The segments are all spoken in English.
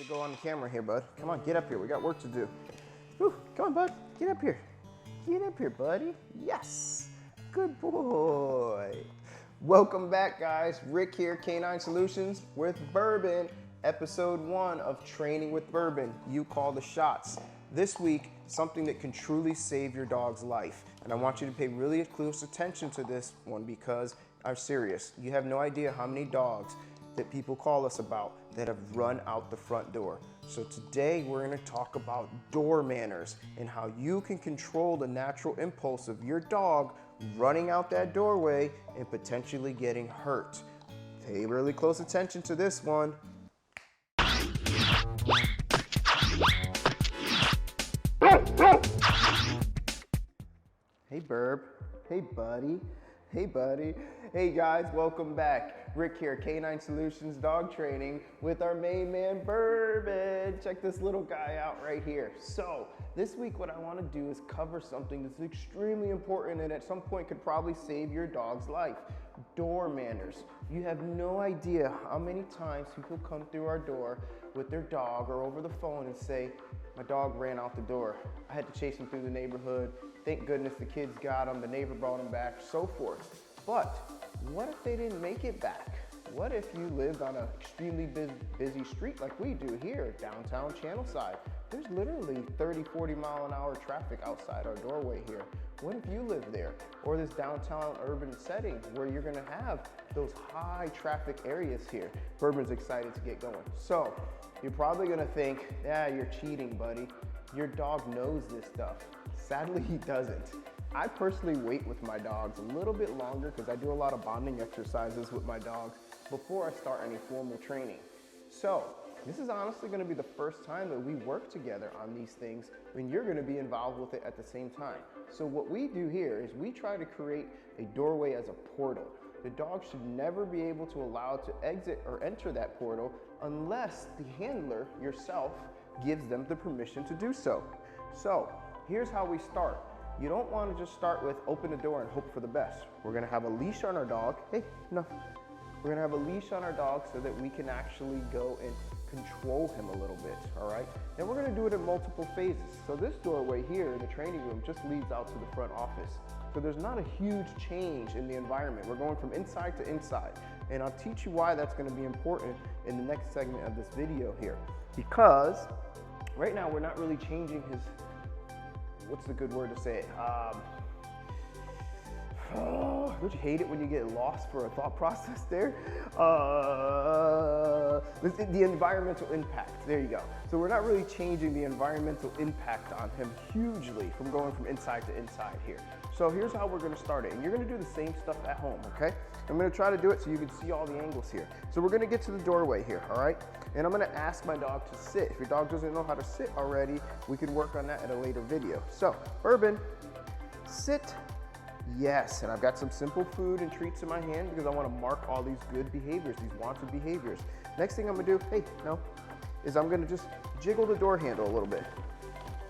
to go on the camera here, bud. Come on, get up here. We got work to do. Whew, come on, bud. Get up here. Get up here, buddy. Yes. Good boy. Welcome back, guys. Rick here, Canine Solutions with Bourbon. Episode 1 of Training with Bourbon. You call the shots. This week, something that can truly save your dog's life. And I want you to pay really close attention to this one because I'm serious. You have no idea how many dogs that people call us about that have run out the front door. So today we're going to talk about door manners and how you can control the natural impulse of your dog running out that doorway and potentially getting hurt. Pay really close attention to this one. Hey Burb, hey buddy, hey buddy. Hey guys, welcome back. Rick here, Canine Solutions Dog Training with our main man Bourbon. Check this little guy out right here. So this week what I want to do is cover something that's extremely important and at some point could probably save your dog's life. Door manners. You have no idea how many times people come through our door with their dog or over the phone and say, my dog ran out the door. I had to chase him through the neighborhood. Thank goodness the kids got him, the neighbor brought him back, so forth. But what if they didn't make it back? What if you lived on an extremely busy street like we do here, downtown Channelside? There's literally 30, 40 mile an hour traffic outside our doorway here. What if you live there? Or this downtown urban setting where you're gonna have those high traffic areas here. Bourbon's excited to get going. So you're probably gonna think, yeah, you're cheating, buddy. Your dog knows this stuff. Sadly, he doesn't. I personally wait with my dogs a little bit longer because I do a lot of bonding exercises with my dogs before I start any formal training. So this is honestly going to be the first time that we work together on these things when you're going to be involved with it at the same time. So what we do here is we try to create a doorway as a portal. The dog should never be able to allow to exit or enter that portal unless the handler, yourself, gives them the permission to do so. So here's how we start. You don't want to just start with open the door and hope for the best. We're going to have a leash on our dog. Hey, no. We're going to have a leash on our dog so that we can actually go and control him a little bit, all right? And we're going to do it in multiple phases. So this doorway here in the training room just leads out to the front office. So there's not a huge change in the environment. We're going from inside to inside. And I'll teach you why that's going to be important in the next segment of this video here. Because right now we're not really changing his, what's the good word to say it? Don't you hate it when you get lost for a thought process there? The environmental impact, there you go. So we're not really changing the environmental impact on him hugely from going from inside to inside here. So here's how we're gonna start it. And you're gonna do the same stuff at home, okay? I'm gonna try to do it so you can see all the angles here. So we're gonna get to the doorway here, all right? And I'm gonna ask my dog to sit. If your dog doesn't know how to sit already, we can work on that in a later video. So, Bourbon, sit. Yes, and I've got some simple food and treats in my hand because I want to mark all these good behaviors, these wanted behaviors. Next thing I'm gonna do, hey, no, is I'm gonna just jiggle the door handle a little bit,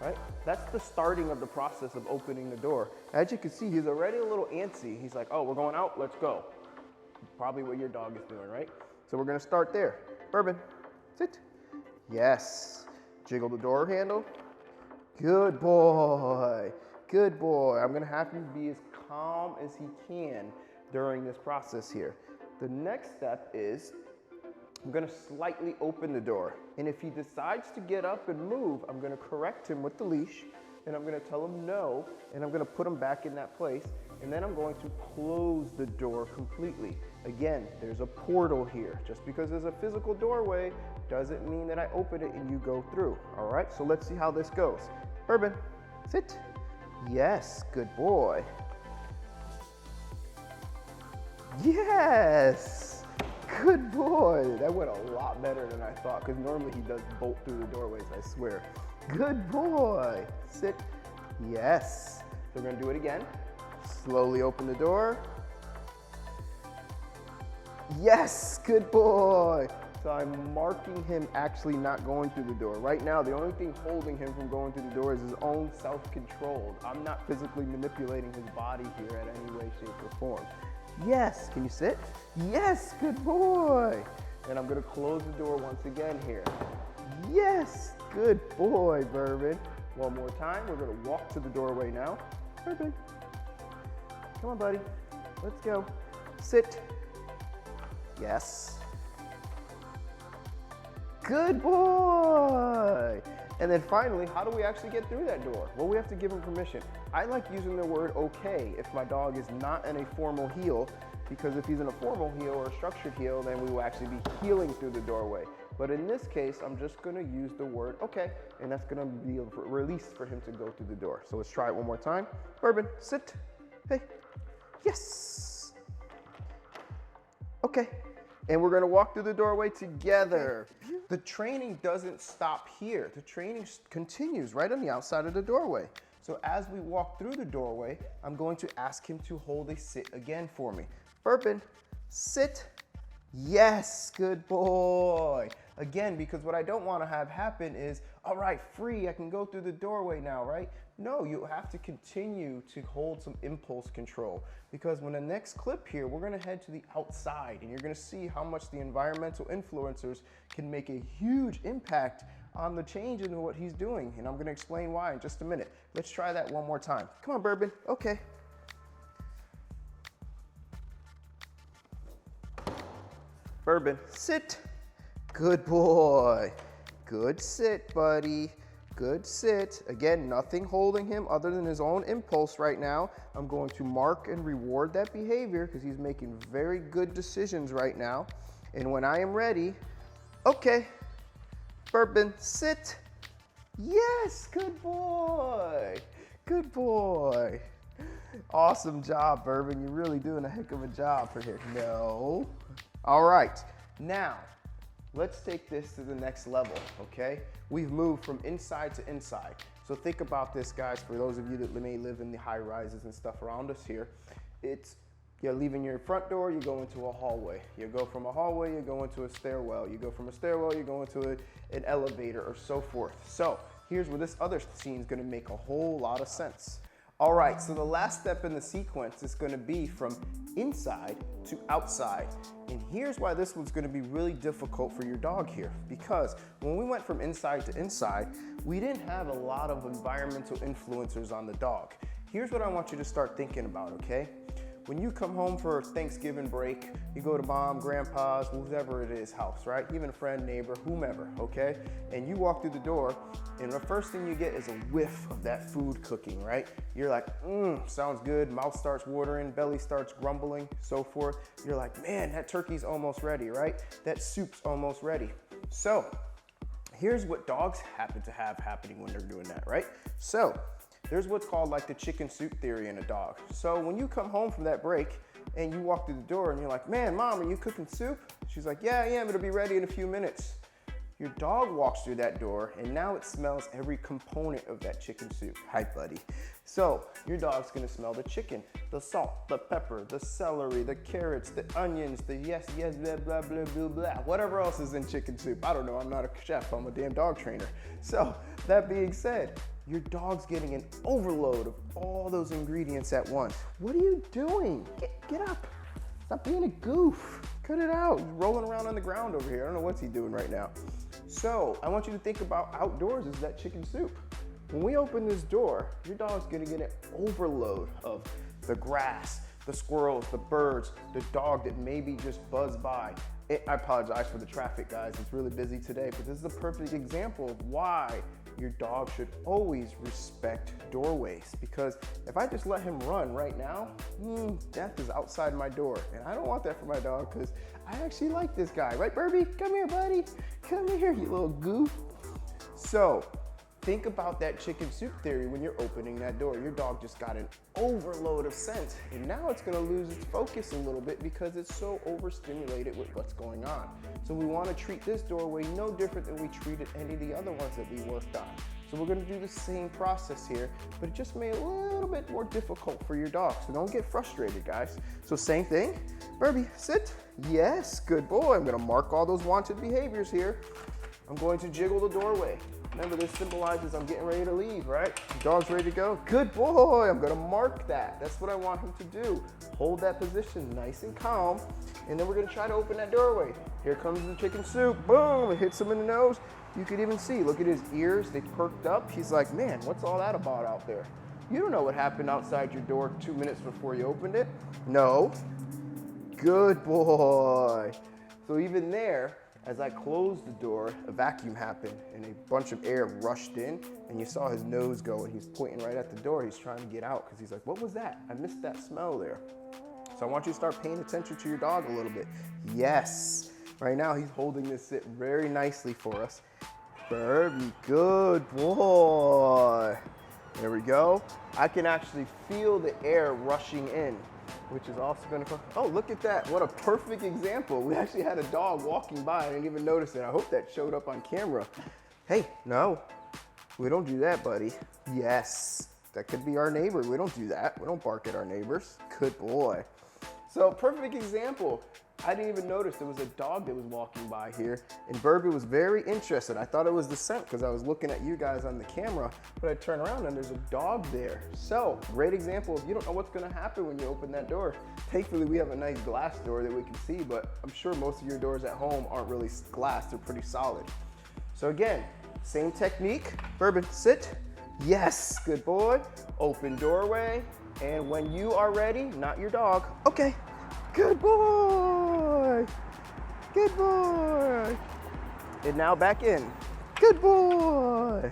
right? That's the starting of the process of opening the door. As you can see, he's already a little antsy. He's like, oh, we're going out, let's go. Probably what your dog is doing, right? So we're gonna start there. Bourbon, sit. Yes, jiggle the door handle. Good boy, good boy. I'm gonna have you be as calm as he can during this process here. The next step is I'm gonna slightly open the door. And if he decides to get up and move, I'm gonna correct him with the leash and I'm gonna tell him no, and I'm gonna put him back in that place. And then I'm going to close the door completely. Again, there's a portal here. Just because there's a physical doorway doesn't mean that I open it and you go through. All right, so let's see how this goes. Bourbon, sit. Yes, good boy. Yes, good boy. That went a lot better than I thought because normally he does bolt through the doorways, I swear. Good boy. Sit. Yes. So we're gonna do it again. Slowly open the door. Yes, good boy. So I'm marking him actually not going through the door. Right now, the only thing holding him from going through the door is his own self-control. I'm not physically manipulating his body here at any way, shape, or form. Yes, can you sit? Yes, good boy. And I'm gonna close the door once again here. Yes, good boy, Bourbon. One more time, we're gonna walk to the doorway now. Bourbon, come on, buddy. Let's go. Sit. Yes. Good boy. And then finally, how do we actually get through that door? Well, we have to give him permission. I like using the word okay if my dog is not in a formal heel, because if he's in a formal heel or a structured heel, then we will actually be heeling through the doorway. But in this case, I'm just gonna use the word okay, and that's gonna be a release for him to go through the door. So let's try it one more time. Bourbon, sit. Hey, yes. Okay, and we're gonna walk through the doorway together. The training doesn't stop here. The training continues right on the outside of the doorway. So as we walk through the doorway, I'm going to ask him to hold a sit again for me. Bourbon, sit. Yes, good boy. Again, because what I don't want to have happen is, all right, free, I can go through the doorway now, right? No, you have to continue to hold some impulse control, because when the next clip here, we're going to head to the outside and you're going to see how much the environmental influencers can make a huge impact on the change in what he's doing. And I'm going to explain why in just a minute. Let's try that one more time. Come on, Bourbon. Okay. Bourbon, sit. Good boy. Good sit, buddy. Good sit. Again, nothing holding him other than his own impulse right now. I'm going to mark and reward that behavior because he's making very good decisions right now. And when I am ready, okay, Bourbon, sit. Yes, good boy. Good boy. Awesome job, Bourbon. You're really doing a heck of a job for here. No. All right, now let's take this to the next level, okay? We've moved from inside to inside. So think about this, guys, for those of you that may live in the high rises and stuff around us here. It's, you're leaving your front door, you go into a hallway. You go from a hallway, you go into a stairwell. You go from a stairwell, you go into an elevator or so forth. So here's where this other scene is gonna make a whole lot of sense. All right, so the last step in the sequence is gonna be from inside to outside. And here's why this one's gonna be really difficult for your dog here, because when we went from inside to inside, we didn't have a lot of environmental influencers on the dog. Here's what I want you to start thinking about, okay? When you come home for Thanksgiving break, you go to mom, grandpa's, whoever it is, house, right? Even a friend, neighbor, whomever, okay? And you walk through the door, and the first thing you get is a whiff of that food cooking, right? You're like, sounds good. Mouth starts watering, belly starts grumbling, so forth. You're like, man, that turkey's almost ready, right? That soup's almost ready. So here's what dogs happen to have happening when they're doing that, right? So there's what's called like the chicken soup theory in a dog. So when you come home from that break and you walk through the door and you're like, man, mom, are you cooking soup? She's like, yeah, I am. It'll be ready in a few minutes. Your dog walks through that door and now it smells every component of that chicken soup. Hi, buddy. So your dog's gonna smell the chicken, the salt, the pepper, the celery, the carrots, the onions, the yes, blah, blah, blah, blah, blah. Whatever else is in chicken soup. I don't know, I'm not a chef, I'm a damn dog trainer. So that being said, your dog's getting an overload of all those ingredients at once. What are you doing? Get up. Stop being a goof. Cut it out. He's rolling around on the ground over here. I don't know what's he doing right now. So I want you to think about outdoors is that chicken soup. When we open this door, your dog's gonna get an overload of the grass, the squirrels, the birds, the dog that maybe just buzzed by. I apologize for the traffic, guys. It's really busy today, but this is a perfect example of why your dog should always respect doorways, because if I just let him run right now, death is outside my door. And I don't want that for my dog because I actually like this guy. Right, Burbie? Come here, buddy. Come here, you little goof. So think about that chicken soup theory when you're opening that door. Your dog just got an overload of scent, and now it's gonna lose its focus a little bit because it's so overstimulated with what's going on. So we wanna treat this doorway no different than we treated any of the other ones that we worked on. So we're gonna do the same process here, but it just made it a little bit more difficult for your dog. So don't get frustrated, guys. So same thing, Burbie, sit. Yes, good boy. I'm gonna mark all those wanted behaviors here. I'm going to jiggle the doorway. Remember, this symbolizes I'm getting ready to leave, right? The dog's ready to go. Good boy, I'm gonna mark that. That's what I want him to do. Hold that position nice and calm, and then we're gonna try to open that doorway. Here comes the chicken soup. Boom, it hits him in the nose. You could even see, look at his ears, they perked up. He's like, man, what's all that about out there? You don't know what happened outside your door 2 minutes before you opened it? No. Good boy. So even there, as I closed the door, a vacuum happened and a bunch of air rushed in, and you saw his nose go, and he's pointing right at the door. He's trying to get out because he's like, what was that? I missed that smell there. So I want you to start paying attention to your dog a little bit. Yes. Right now he's holding this sit very nicely for us. Burby, good boy. There we go. I can actually feel the air rushing in, which is also gonna come. Oh, look at that. What a perfect example. We actually had a dog walking by. I didn't even notice it. I hope that showed up on camera. Hey, no, we don't do that, buddy. Yes, that could be our neighbor. We don't do that. We don't bark at our neighbors. Good boy. So perfect example. I didn't even notice there was a dog that was walking by here, and Bourbon was very interested. I thought it was the scent because I was looking at you guys on the camera, but I turn around and there's a dog there. So great example of you don't know what's gonna happen when you open that door. Thankfully, we have a nice glass door that we can see, but I'm sure most of your doors at home aren't really glass, they're pretty solid. So again, same technique. Bourbon, sit. Yes, good boy. Open doorway, and when you are ready, not your dog, okay. Good boy, good boy. And now back in. Good boy,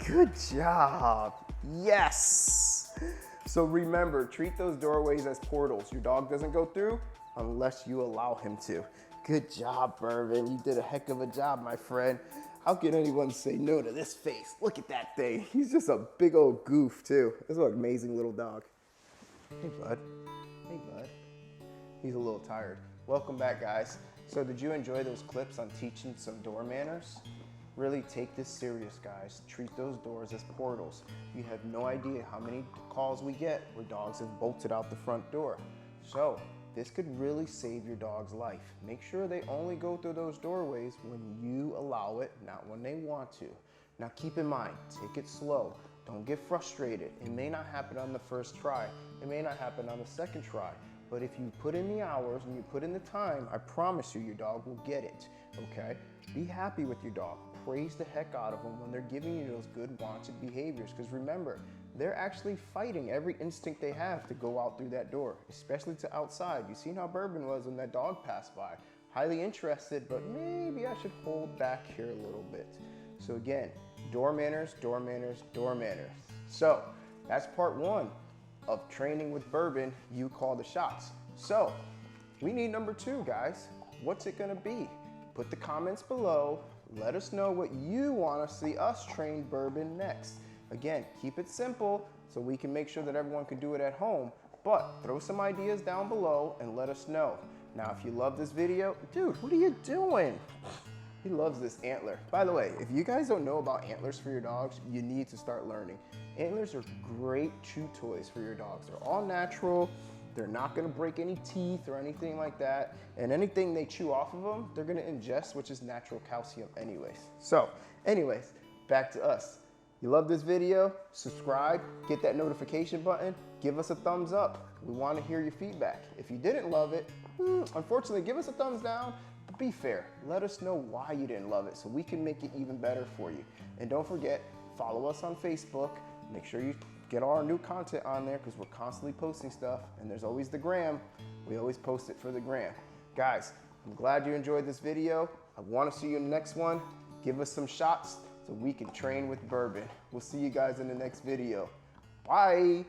good job, yes. So remember, treat those doorways as portals. Your dog doesn't go through unless you allow him to. Good job, Bourbon. You did a heck of a job, my friend. How can anyone say no to this face? Look at that thing. He's just a big old goof too. This is an amazing little dog. Hey, bud, hey, bud. He's a little tired. Welcome back, guys. So did you enjoy those clips on teaching some door manners? Really take this serious, guys. Treat those doors as portals. You have no idea how many calls we get where dogs have bolted out the front door. So this could really save your dog's life. Make sure they only go through those doorways when you allow it, not when they want to. Now keep in mind, take it slow. Don't get frustrated. It may not happen on the first try. It may not happen on the second try. But if you put in the hours and you put in the time, I promise you, your dog will get it, okay? Be happy with your dog. Praise the heck out of them when they're giving you those good wanted behaviors. Because remember, they're actually fighting every instinct they have to go out through that door, especially to outside. You seen how Bourbon was when that dog passed by. Highly interested, but maybe I should hold back here a little bit. So again, door manners, door manners, door manners. So that's part one of training with Bourbon. You call the shots. So we need number two, guys. What's it gonna be? Put the comments below. Let us know what you want to see us train Bourbon next. Again, keep it simple so we can make sure that everyone can do it at home, but throw some ideas down below and let us know. Now, if you love this video, dude, what are you doing? He loves this antler. By the way, if you guys don't know about antlers for your dogs, you need to start learning. Antlers are great chew toys for your dogs. They're all natural. They're not gonna break any teeth or anything like that. And anything they chew off of them, they're gonna ingest, which is natural calcium anyways. So anyways, back to us. You love this video? Subscribe, get that notification button, give us a thumbs up. We wanna hear your feedback. If you didn't love it, unfortunately, give us a thumbs down. But be fair, let us know why you didn't love it so we can make it even better for you. And don't forget, follow us on Facebook. Make sure you get all our new content on there because we're constantly posting stuff, and there's always the gram. We always post it for the gram. Guys, I'm glad you enjoyed this video. I want to see you in the next one. Give us some shots so we can train with Bourbon. We'll see you guys in the next video. Bye.